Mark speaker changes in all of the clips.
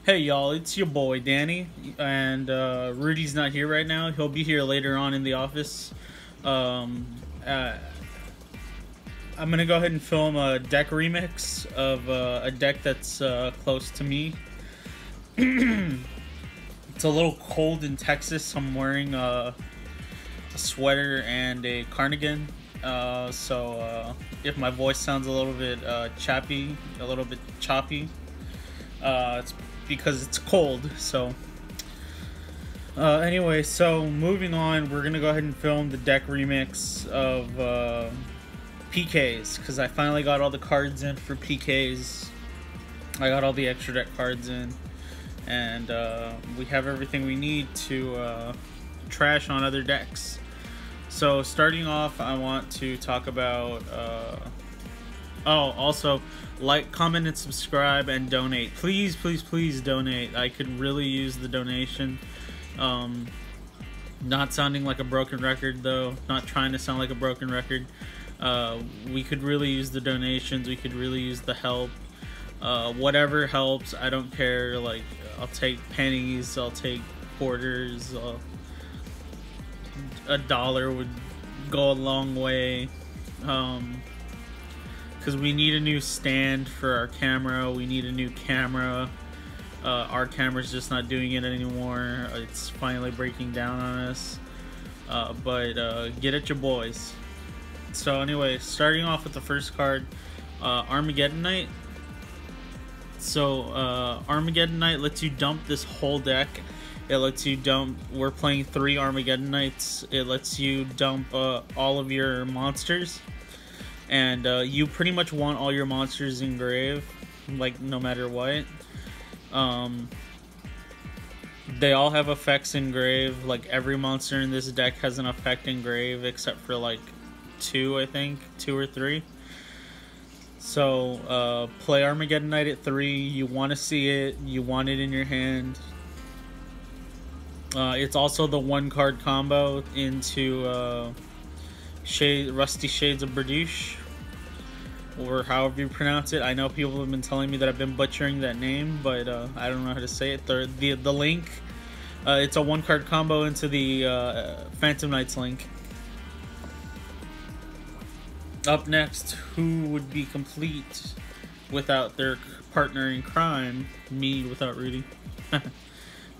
Speaker 1: Hey y'all, it's your boy Danny, and Rudy's not here right now. He'll be here later on in the office. Um, uh, I'm gonna go ahead and film a deck remix of a deck that's close to me. It's a little cold in Texas. I'm wearing a sweater and a cardigan. So if my voice sounds a little bit choppy, it's because it's cold. So anyway, so moving on, we're gonna go ahead and film the deck remix of PKs, because I finally got all the cards in for PKs. I got all the extra deck cards in, and we have everything we need to trash on other decks. So starting off, I want to talk about also like, comment, and subscribe, and donate. Please, please, please donate. I could really use the donation. Not sounding like a broken record though, not trying to sound like a broken record. We could really use the donations, we could really use the help. Whatever helps, I don't care. Like, I'll take pennies, I'll take quarters, $1 would go a long way. Because we need a new stand for our camera, we need a new camera. Our camera's just not doing it anymore. It's finally breaking down on us. But get at your boys. So anyway, starting off with the first card, Armageddon Knight. So Armageddon Knight lets you dump this whole deck. It lets you dump, we're playing 3 Armageddon Knights. It lets you dump all of your monsters. And you pretty much want all your monsters in grave, like, no matter what. They all have effects in grave. Like, every monster in this deck has an effect in grave, except for like 2, I think, 2 or 3. So play Armageddon Knight at 3. You want to see it, you want it in your hand. It's also the 1-card combo into Rusty Shades of Berdouche, or however you pronounce it. I know people have been telling me that I've been butchering that name, but I don't know how to say it. The link, it's a 1-card combo into the Phantom Knights link. Up next, who would be complete without their partner in crime? Me without Rudy.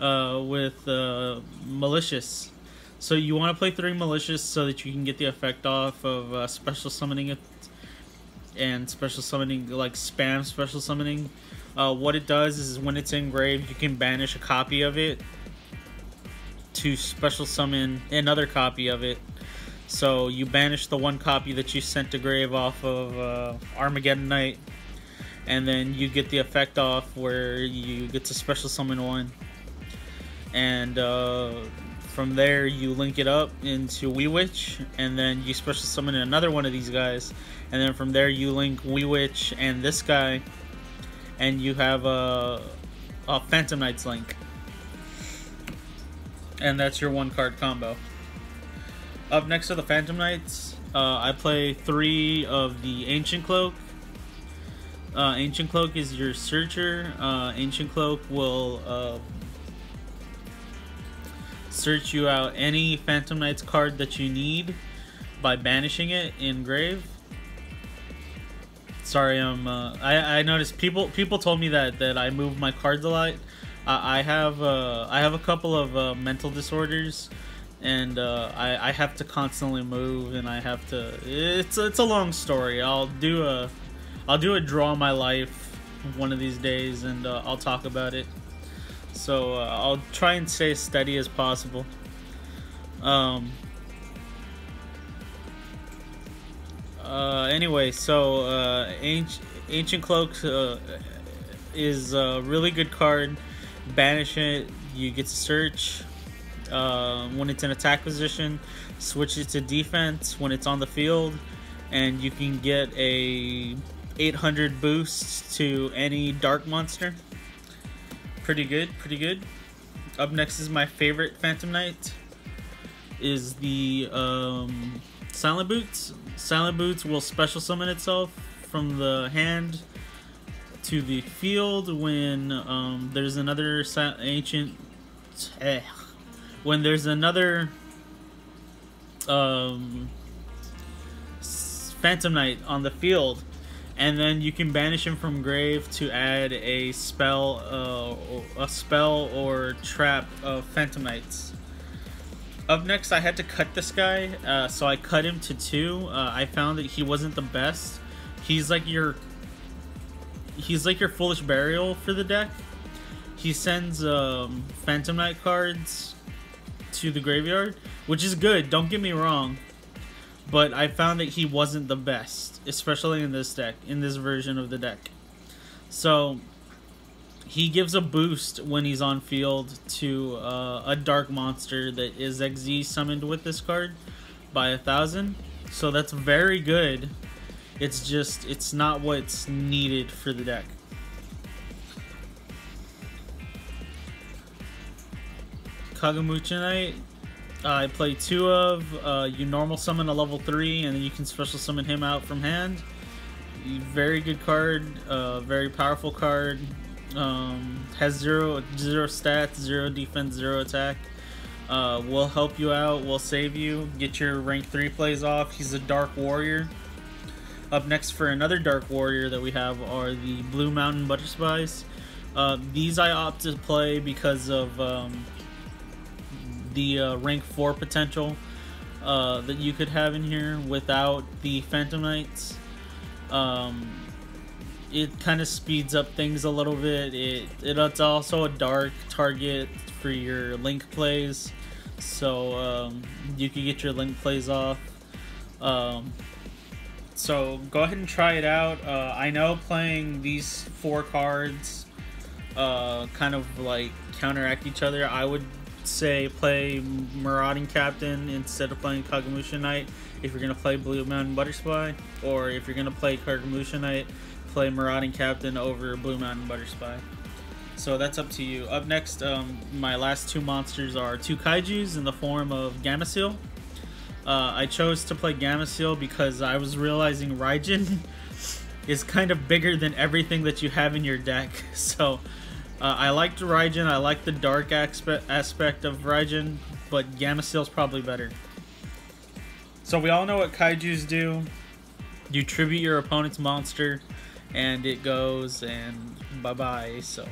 Speaker 1: With Malicious. So you want to play 3 Malicious so that you can get the effect off of special summoning it, and special summoning, like spam special summoning. What it does is when it's in grave, you can banish a copy of it to special summon another copy of it. So you banish the 1 copy that you sent to grave off of Armageddon Knight, and then you get the effect off where you get to special summon 1. And from there you link it up into Wee Witch, and then you special summon another one of these guys, and then from there you link Wee Witch and this guy, and you have a Phantom Knights link, and that's your 1-card combo. Up next are the Phantom Knights. I play 3 of the Ancient Cloak. Ancient Cloak is your searcher. Ancient Cloak will search you out any Phantom Knights card that you need by banishing it in grave. Sorry, I noticed people told me that I move my cards a lot. I have a couple of mental disorders, and I have to constantly move, and I have to. It's a long story. I'll do a draw my life one of these days, and I'll talk about it. So I'll try and stay as steady as possible. Anyway, so Ancient Cloak is a really good card. Banish it, you get to search. When it's in attack position, switch it to defense when it's on the field, and you can get a 800 boost to any dark monster. Pretty good, pretty good. Up next is my favorite Phantom Knight, is the Silent Boots. Silent Boots will special summon itself from the hand to the field when there's another ancient. When there's another Phantom Knight on the field, and then you can banish him from grave to add a spell or trap of Phantom Knights. Up next, I had to cut this guy, so I cut him to 2. I found that he wasn't the best. He's like your Foolish Burial for the deck. He sends Phantom Knight cards to the graveyard, which is good, don't get me wrong. But I found that he wasn't the best, especially in this deck, in this version of the deck. So he gives a boost when he's on field to a dark monster that is XZ summoned with this card by 1,000. So that's very good. It's just, it's not what's needed for the deck. Kagamucha Knight, I play 2 of. You normal summon a level 3, and then you can special summon him out from hand. Very good card, very powerful card. Has zero stats, 0 defense, 0 attack. Will help you out, will save you, get your rank 3 plays off. He's a Dark Warrior. Up next for another Dark Warrior that we have are the Blue Mountain Butterspies. These I opt to play because of the rank 4 potential that you could have in here without the Phantom Knights. It kind of speeds up things a little bit. It's also a dark target for your Link plays, so you could get your Link plays off. So go ahead and try it out. I know playing these 4 cards kind of like counteract each other. I would say play Marauding Captain instead of playing Kagamusha Knight if you're going to play Blue Mountain Butterspy, or if you're going to play Kagamusha Knight, play Marauding Captain over Blue Mountain Butterspy. So that's up to you. Up next, my last 2 monsters are 2 Kaijus in the form of Gameciel. I chose to play Gameciel because I was realizing Raijin is kind of bigger than everything that you have in your deck. So I liked Raijin, I like the dark aspect of Raijin, but Gameciel's probably better. So we all know what Kaijus do. You tribute your opponent's monster, and it goes, and bye-bye. So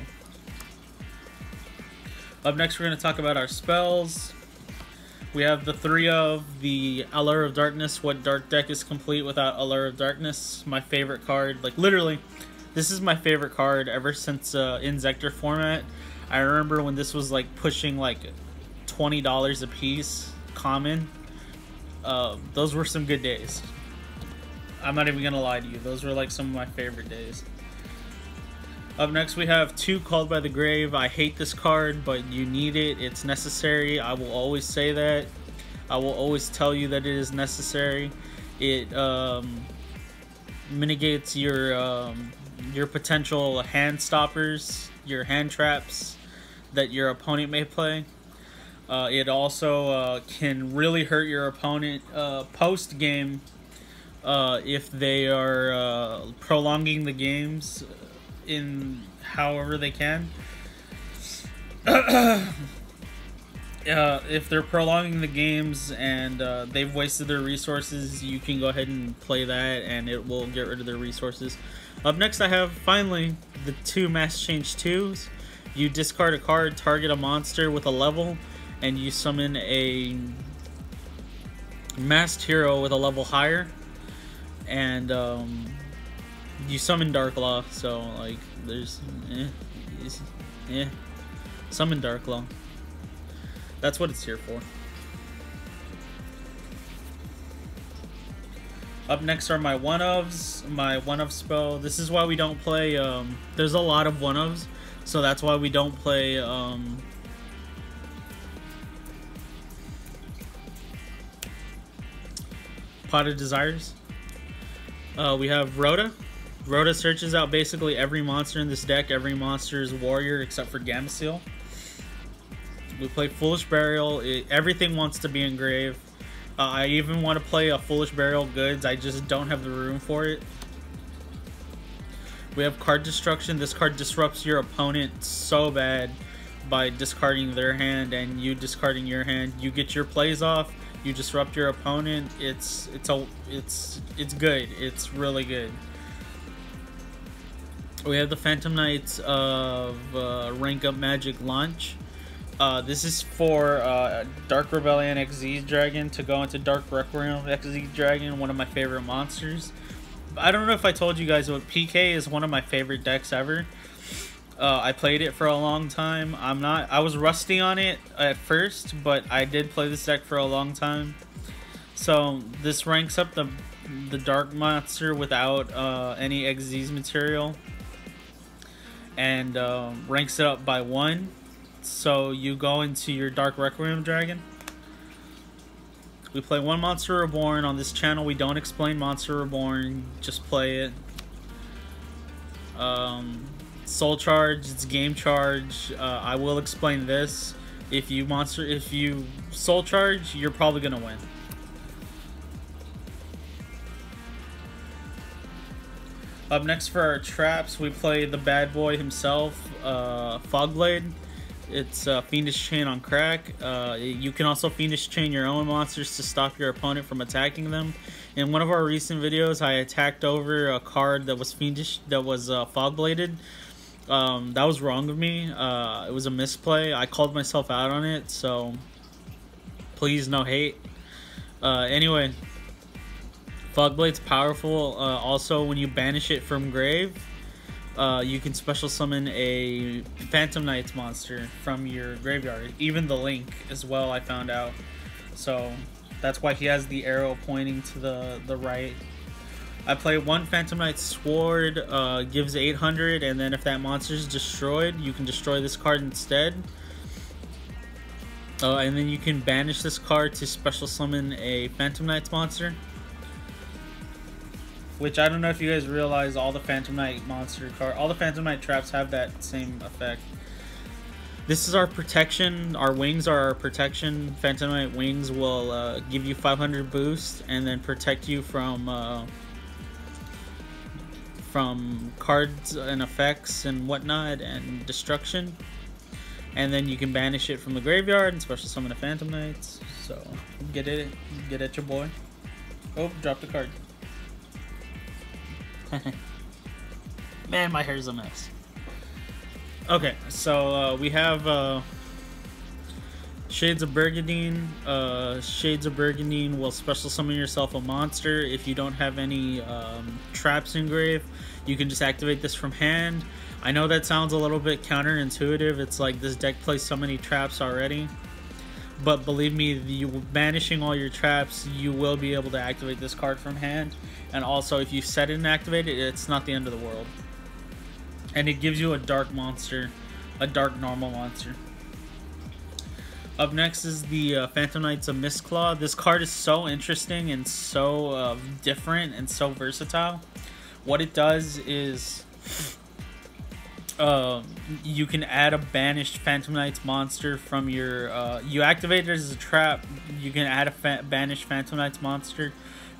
Speaker 1: up next, we're going to talk about our spells. We have the 3 of the Allure of Darkness. What dark deck is complete without Allure of Darkness? My favorite card. Like, literally, this is my favorite card ever since Inzektor format. I remember when this was like pushing like $20 a piece, common. Those were some good days. I'm not even going to lie to you. Those were like some of my favorite days. Up next, we have 2 Called by the Grave. I hate this card, but you need it. It's necessary. I will always say that. I will always tell you that it is necessary. It mitigates your potential hand stoppers, your hand traps that your opponent may play. It also can really hurt your opponent post-game if they are prolonging the games in however they can. If they're prolonging the games and they've wasted their resources, you can go ahead and play that and it will get rid of their resources. Up next, I have finally the 2 Mass Change 2s. You discard a card, target a monster with a level, and you summon a masked hero with a level higher, and you summon Darklaw. So like there's summon Darklaw. That's what it's here for. Up next are my 1-ofs, my 1-of spell. This is why we don't play, there's a lot of 1-ofs, so that's why we don't play Pot of Desires. We have Rhoda. Rhoda searches out basically every monster in this deck. Every monster is warrior except for Gameciel. We play Foolish Burial. Everything wants to be engraved. I even want to play a Foolish Burial Goods. I just don't have the room for it. We have card destruction. This card disrupts your opponent so bad by discarding their hand and you discarding your hand. You get your plays off. You disrupt your opponent. It's good. It's really good. We have the Phantom Knights of Rank Up Magic launch. This is for Dark Rebellion XZ Dragon to go into Dark Requiem XZ Dragon, one of my favorite monsters. I don't know if I told you guys, but PK is one of my favorite decks ever. I played it for a long time. I was rusty on it at first, but I did play this deck for a long time. So this ranks up the Dark monster without any XZ's material, and ranks it up by 1. So you go into your Dark Requiem Dragon. We play 1 Monster Reborn. On this channel we don't explain Monster Reborn, just play it. Soul Charge, it's game charge. I will explain this. If you Soul Charge, you're probably gonna win. Up next for our traps, we play the bad boy himself, Fogblade. It's Fiendish Chain on crack. You can also Fiendish Chain your own monsters to stop your opponent from attacking them. In one of our recent videos, I attacked over a card that was Fiendish, that was Fogbladed. That was wrong of me. It was a misplay. I called myself out on it, so please, no hate. Anyway, Fogblade's powerful. Also, when you banish it from grave, you can special summon a Phantom Knights monster from your graveyard. Even the Link as well, I found out. So that's why he has the arrow pointing to the right. I play 1 Phantom Knight Sword, gives 800, and then if that monster is destroyed, you can destroy this card instead. And then you can banish this card to special summon a Phantom Knights monster. Which I don't know if you guys realize, all the Phantom Knight monster card, all the Phantom Knight traps have that same effect. This is our protection. Our wings are our protection. Phantom Knight wings will give you 500 boost and then protect you from cards and effects and whatnot and destruction. And then you can banish it from the graveyard and special summon the Phantom Knights. So get at your boy. Oh, drop the card. Man, my hair's a mess. Okay, so we have Shades of Burgundy. Shades of Burgundy will special summon yourself a monster. If you don't have any traps in grave, you can just activate this from hand. I know that sounds a little bit counterintuitive. It's like this deck plays so many traps already. But believe me, you banishing all your traps, you will be able to activate this card from hand. And also, if you set it and activate it, it's not the end of the world. And it gives you a dark monster, a dark normal monster. Up next is the Phantom Knights of Mistclaw. This card is so interesting and so different and so versatile. What it does is you can add a banished Phantom Knights monster from your... you activate it as a trap. You can add a banished Phantom Knights monster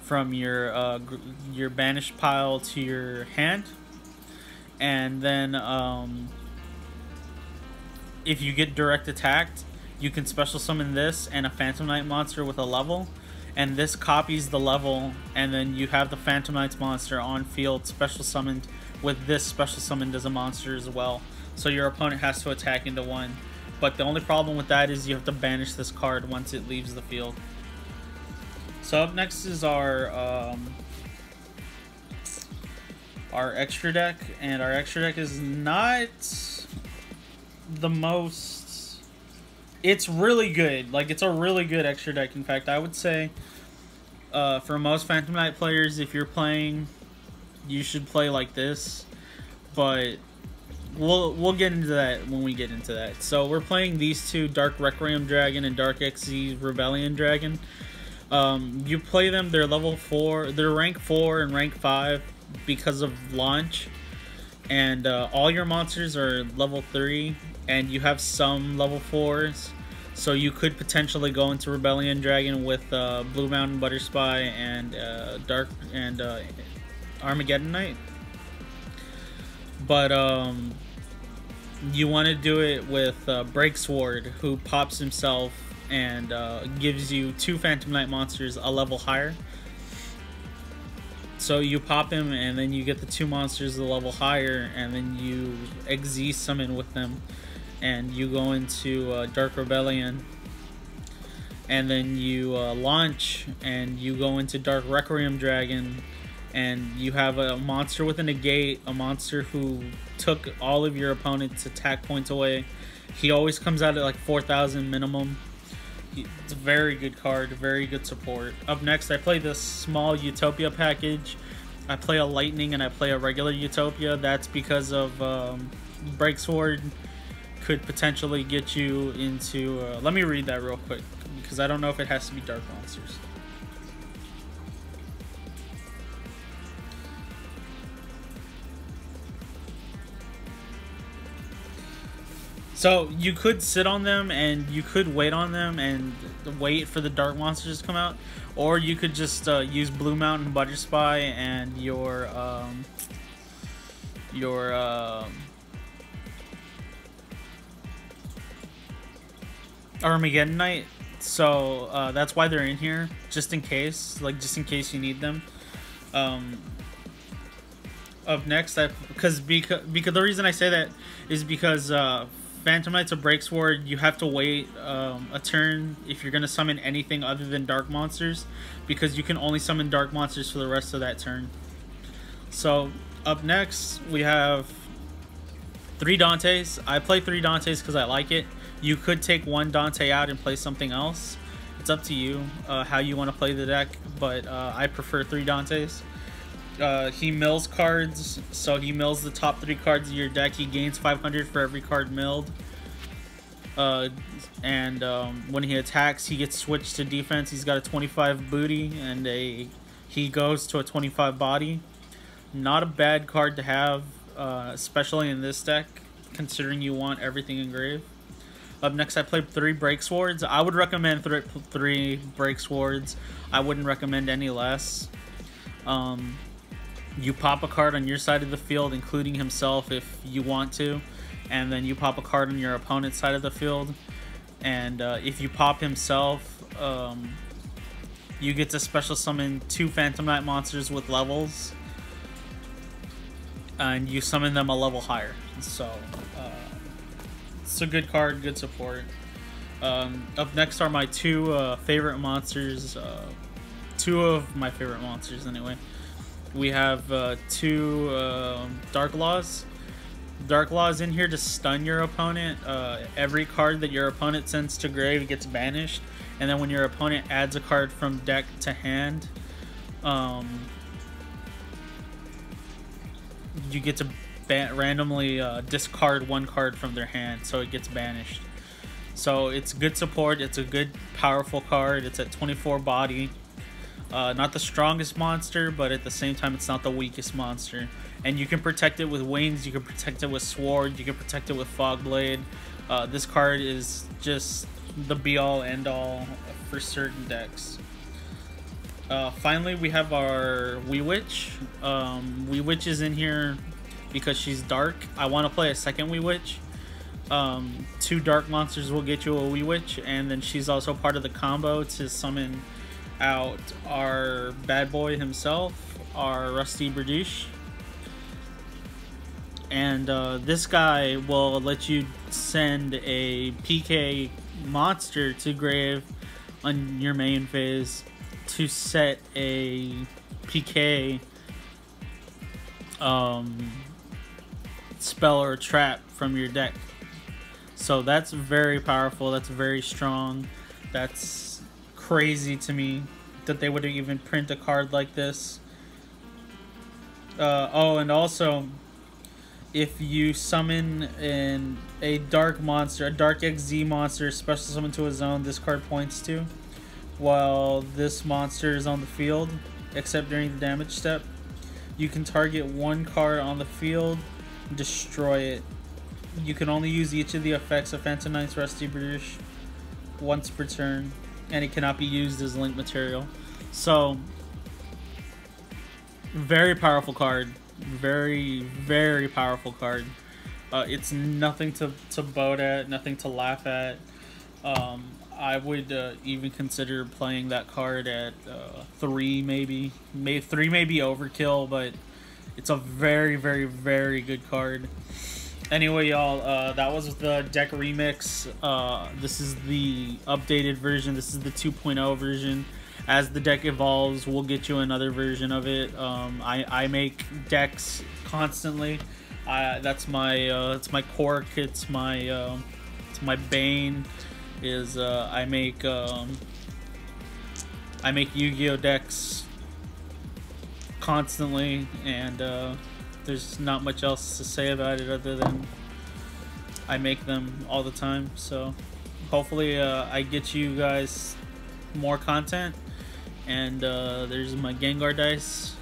Speaker 1: from your banished pile to your hand. And then if you get direct attacked, you can special summon this and a Phantom Knight monster with a level, and this copies the level, and then you have the Phantom Knights monster on field special summoned with this special summoned as a monster as well. So your opponent has to attack into 1. But the only problem with that is you have to banish this card once it leaves the field. So up next is our extra deck, and our extra deck is not the most... It's really good. Like, it's a really good extra deck. In fact, I would say for most Phantom Knight players, if you're playing, you should play like this. But we'll get into that when we get into that. So we're playing these two, Dark Requiem Dragon and Dark XZ Rebellion Dragon. You play them, they're level 4, they're rank 4 and rank 5 because of launch. And all your monsters are level 3, and you have some level 4s. So you could potentially go into Rebellion Dragon with Blue Mountain Butterspy and Dark and Armageddon Knight. But you want to do it with Breaksword, who pops himself and gives you 2 Phantom Knight monsters a level higher. So you pop him, and then you get the 2 monsters a level higher, and then you XZ summon with them, and you go into Dark Rebellion, and then you launch, and you go into Dark Requiem Dragon, and you have a monster with a negate, a monster who took all of your opponent's attack points away. He always comes out at like 4,000 minimum. It's a very good card, very good support. Up next, I play this small Utopia package. I play a Lightning and I play a regular Utopia. That's because of Breaksword could potentially get you into... let me read that real quick, because I don't know if it has to be Dark Monsters. So you could sit on them and you could wait on them and wait for the Dark Monsters to come out, or you could just use Blue Mountain Butter Spy and your Armageddon Knight. So that's why they're in here, just in case, just in case you need them. Up next, because the reason I say that is because Phantom Knight's a Breaksword. You have to wait a turn if you're going to summon anything other than Dark Monsters, because you can only summon Dark Monsters for the rest of that turn. So, up next, we have 3 Dantes. I play 3 Dantes because I like it. You could take 1 Dante out and play something else. It's up to you how you want to play the deck, but I prefer 3 Dantes. He mills cards, so he mills the top 3 cards of your deck. He gains 500 for every card milled. When he attacks, he gets switched to defense. He's got a 25 booty and he goes to a 25 body. Not a bad card to have, especially in this deck, considering you want everything engraved. Up next, I played 3 Breakswords. I would recommend 3 Breakswords. I wouldn't recommend any less. You pop a card on your side of the field, including himself if you want to, and then you pop a card on your opponent's side of the field. And if you pop himself, you get to special summon 2 Phantom Knight monsters with levels, and you summon them a level higher. So it's a good card, good support. Up next are my 2 favorite monsters, 2 of my favorite monsters anyway. We have 2 Dark Laws. Dark Laws in here to stun your opponent. Every card that your opponent sends to grave gets banished, and then when your opponent adds a card from deck to hand, you get to randomly discard 1 card from their hand, so it gets banished. So it's good support. It's a good, powerful card. It's at 24 body. Not the strongest monster, but at the same time, it's not the weakest monster. And you can protect it with wings, you can protect it with sword, you can protect it with fog blade. This card is just the be-all, end-all for certain decks. Finally, we have our Wee Witch. Wee Witch is in here because she's dark. I want to play a second Wee Witch. 2 dark monsters will get you a Wee Witch, and then she's also part of the combo to summon out our bad boy himself, our Rusty Bradish. And this guy will let you send a PK monster to grave on your main phase to set a PK spell or trap from your deck. So that's very powerful, that's very strong, that's crazy to me that they would even print a card like this. Oh, and also, if you summon a dark monster, a dark XZ monster, special summon to a zone this card points to, while this monster is on the field, except during the damage step, you can target 1 card on the field and destroy it. You can only use each of the effects of Phantom Knight's Rusty British once per turn, and it cannot be used as link material. So, very powerful card. Very, very powerful card. It's nothing to boat at, nothing to laugh at. I would even consider playing that card at 3, maybe. 3 may be overkill, but it's a very, very, very good card. Anyway, y'all, that was the deck remix. This is the updated version. This is the 2.0 version. As the deck evolves, we'll get you another version of it. I make decks constantly. That's my it's my quirk. It's my bane. Is I make Yu-Gi-Oh decks constantly, and there's not much else to say about it other than I make them all the time. So hopefully I get you guys more content. And there's my Gengar dice.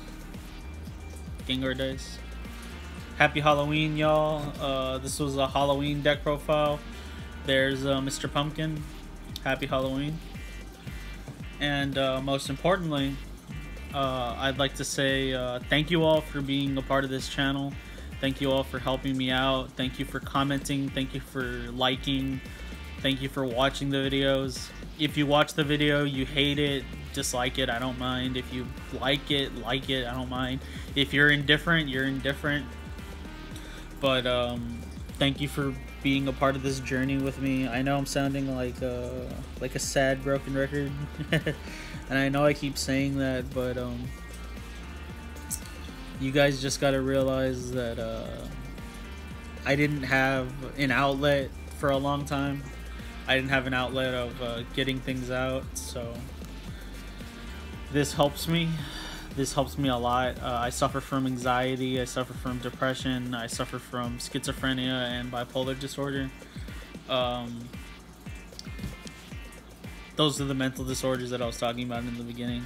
Speaker 1: Happy Halloween, y'all. This was a Halloween deck profile. There's Mr. Pumpkin. Happy Halloween. And most importantly, I'd like to say thank you all for being a part of this channel. Thank you all for helping me out. Thank you for commenting. Thank you for liking. Thank you for watching the videos. If you watch the video, you hate it, dislike it, I don't mind. If you like it, I don't mind. If you're indifferent, you're indifferent. But thank you for being a part of this journey with me. I know I'm sounding like a sad, broken record. And I know I keep saying that, but you guys just gotta realize that I didn't have an outlet for a long time. I didn't have an outlet of getting things out, so this helps me. This helps me a lot. I suffer from anxiety, I suffer from depression, I suffer from schizophrenia and bipolar disorder. Those are the mental disorders that I was talking about in the beginning.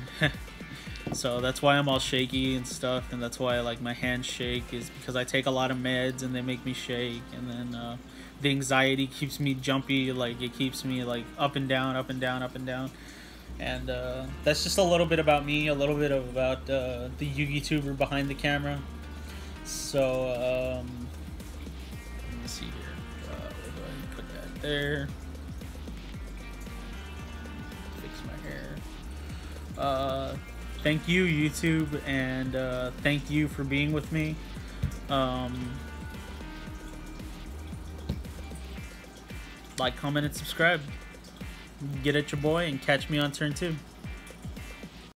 Speaker 1: So that's why I'm all shaky and stuff, and that's why like my hands shake, is because I take a lot of meds and they make me shake, and then the anxiety keeps me jumpy, like it keeps me like up and down, up and down, up and down. And that's just a little bit about me, a little bit about the Yugioh behind the camera. So let me see here. We'll go ahead and put that there. Fix my hair. Thank you, YouTube, and thank you for being with me. Like, comment, and subscribe. Get at your boy and catch me on turn 2.